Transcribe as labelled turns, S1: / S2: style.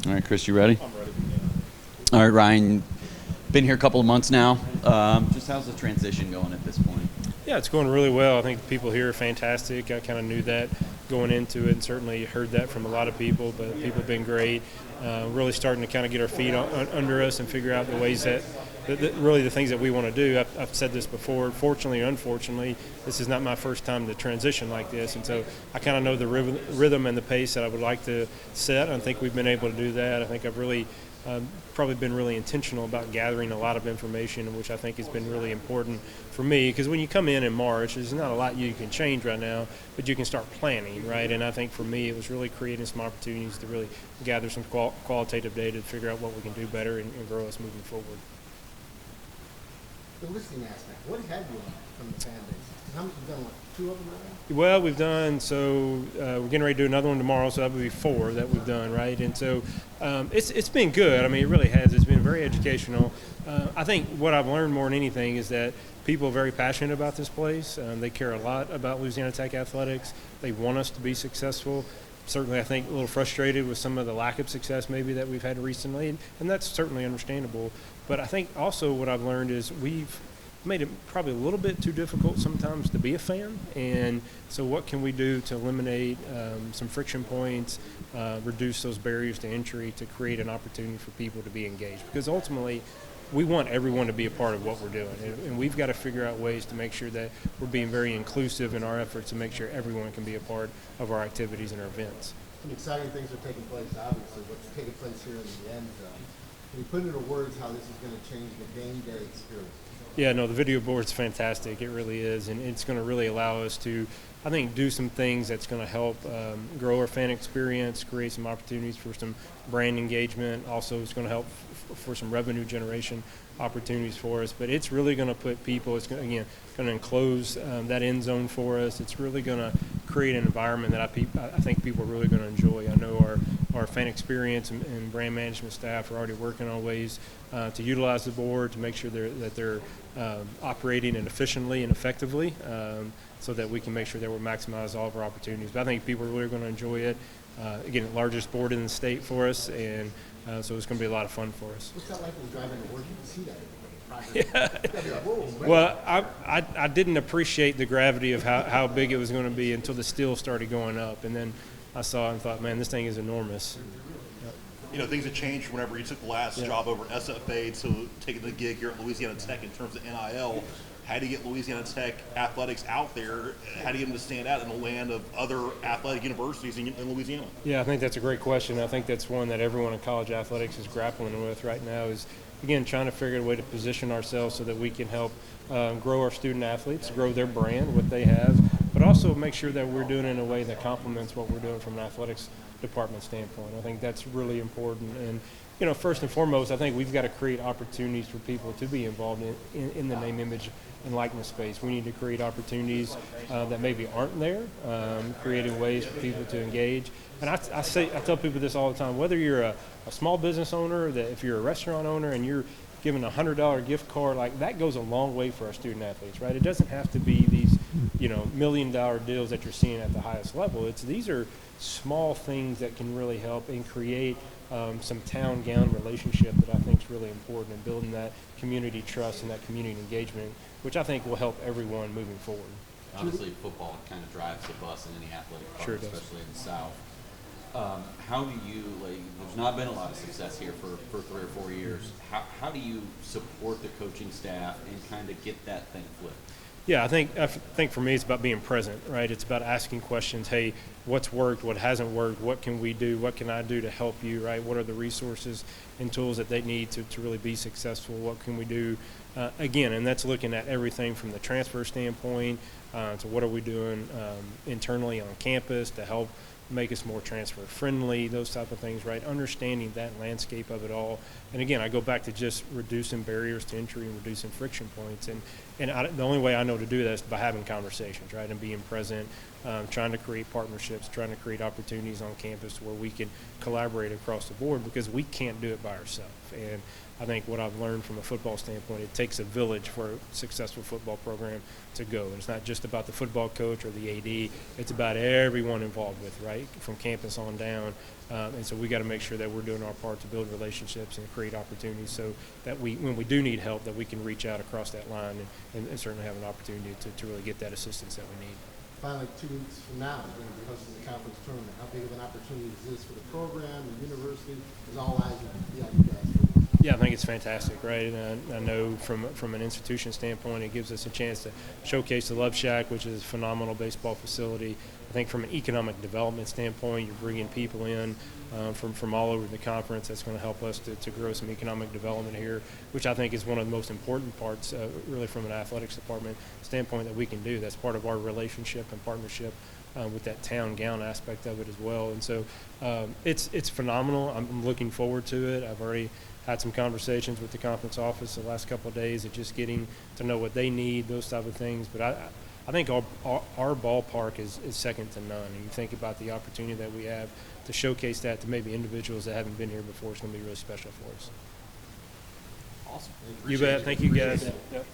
S1: All right, Chris, you ready?
S2: I'm ready.
S1: All right, Ryan, been here a couple of months now. Just how's the transition going at this point?
S2: Yeah, it's going really well. I think the people here are fantastic. I kind of knew that going into it, and certainly heard that from a lot of people, but people have been great. Really starting to kind of get our feet under us and figure out the ways that really the things that we want to do. I've said this before. Fortunately or unfortunately, this is not my first time to transition like this, and so I kind of know the rhythm and the pace that I would like to set. I think we've been able to do that. I think I've really probably been really intentional about gathering a lot of information, which I think has been really important for me, because when you come in March, there's not a lot you can change right now, but you can start planning, right? And I think for me, it was really creating some opportunities to really gather some qualitative data to figure out what we can do better and grow us moving forward.
S3: The listening aspect, what have you from the fan base? How many you've done, what, 2 of them right now?
S2: Well, we've done, we're getting ready to do another one tomorrow, so that would be 4 that we've done, right? And so it's been good. I mean, it really has. It's been very educational. I think what I've learned more than anything is that people are very passionate about this place. They care a lot about Louisiana Tech athletics. They want us to be successful. Certainly, I think a little frustrated with some of the lack of success maybe that we've had recently, and that's certainly understandable. But I think also what I've learned is we've made it probably a little bit too difficult sometimes to be a fan, and so what can we do to eliminate some friction points, reduce those barriers to entry to create an opportunity for people to be engaged? Because ultimately, we want everyone to be a part of what we're doing, and we've got to figure out ways to make sure that we're being very inclusive in our efforts to make sure everyone can be a part of our activities and our events.
S3: Some exciting things are taking place, obviously. What's taking place here in the end zone? Can you put into words how this is going to change the game day experience?
S2: Yeah, no, the video board's fantastic. It really is, and it's going to really allow us to, I think, do some things that's going to help grow our fan experience, create some opportunities for some brand engagement. Also, it's going to help for some revenue generation opportunities for us. But it's really going to put people, it's going to enclose that end zone for us. It's really going to create an environment that I think people are really going to enjoy. I know our fan experience and brand management staff are already working on ways to utilize the board to make sure that they're operating it efficiently and effectively, so that we can make sure that we're maximize all of our opportunities. But I think people are really going to enjoy it. Again, the largest board in the state for us, and so it's going to be a lot of fun for us.
S3: What's that like when you drive into work? You can see that everybody.
S2: Yeah. Well, I didn't appreciate the gravity of how big it was going to be until the steel started going up, and then I saw it and thought, man, this thing is enormous.
S4: You know, things have changed whenever you took the last job over SFA to taking the gig here at Louisiana Tech in terms of NIL. How do you get Louisiana Tech athletics out there? How do you get them to stand out in the land of other athletic universities in Louisiana?
S2: Yeah, I think that's a great question. I think that's one that everyone in college athletics is grappling with right now is, again, trying to figure out a way to position ourselves so that we can help grow our student athletes, grow their brand, what they have, but also make sure that we're doing it in a way that complements what we're doing from an athletics department standpoint. I think that's really important. And, you know, first and foremost, I think we've got to create opportunities for people to be involved in the name, image, and likeness space. We need to create opportunities that maybe aren't there, creating ways for people to engage. And I tell people this all the time, whether you're a small business owner, that if you're a restaurant owner and you're giving a $100 gift card, like that goes a long way for our student athletes, right? It doesn't have to be these, you know, $1 million deals that you're seeing at the highest level. These are small things that can really help and create some town-gown relationship that I think is really important in building that community trust and that community engagement, which I think will help everyone moving forward.
S1: Obviously, football kind of drives the bus in any athletic park,
S2: Sure does.
S1: especially in the South. How do you, there's not been a lot of success here for 3 or 4 years. How do you support the coaching staff and kind of get that thing flipped?
S2: Yeah, I think for me it's about being present, right? It's about asking questions. Hey, what's worked? What hasn't worked? What can we do? What can I do to help you, right? What are the resources and tools that they need to really be successful? What can we do? Again, and that's looking at everything from the transfer standpoint to what are we doing internally on campus to help make us more transfer friendly, those type of things, right? Understanding that landscape of it all. And again, I go back to just reducing barriers to entry and reducing friction points. And And the only way I know to do that is by having conversations, right, and being present, trying to create partnerships, trying to create opportunities on campus where we can collaborate across the board, because we can't do it by ourselves. And I think what I've learned from a football standpoint, it takes a village for a successful football program to go. And it's not just about the football coach or the AD. It's about everyone involved with, right, from campus on down. And so we got to make sure that we're doing our part to build relationships and create opportunities so that when we do need help, that we can reach out across that line and certainly have an opportunity to really get that assistance that we need.
S3: Finally, 2 weeks from now, we're going to be hosting the conference tournament. How big of an opportunity is this for the program, the university? There's all eyes on you guys.
S2: Yeah, I think it's fantastic, right? And I know from an institution standpoint, it gives us a chance to showcase the Love Shack, which is a phenomenal baseball facility. I think from an economic development standpoint, you're bringing people in from all over the conference. That's going to help us to grow some economic development here, which I think is one of the most important parts, really from an athletics department standpoint, that we can do. That's part of our relationship and partnership with that town gown aspect of it as well. And so it's phenomenal. I'm looking forward to it. I've already had some conversations with the conference office the last couple of days of just getting to know what they need, those type of things. But I think our ballpark is second to none. And you think about the opportunity that we have to showcase that to maybe individuals that haven't been here before. It's going to be really special for us.
S1: Awesome.
S2: You bet. Thank you, guys. Yep.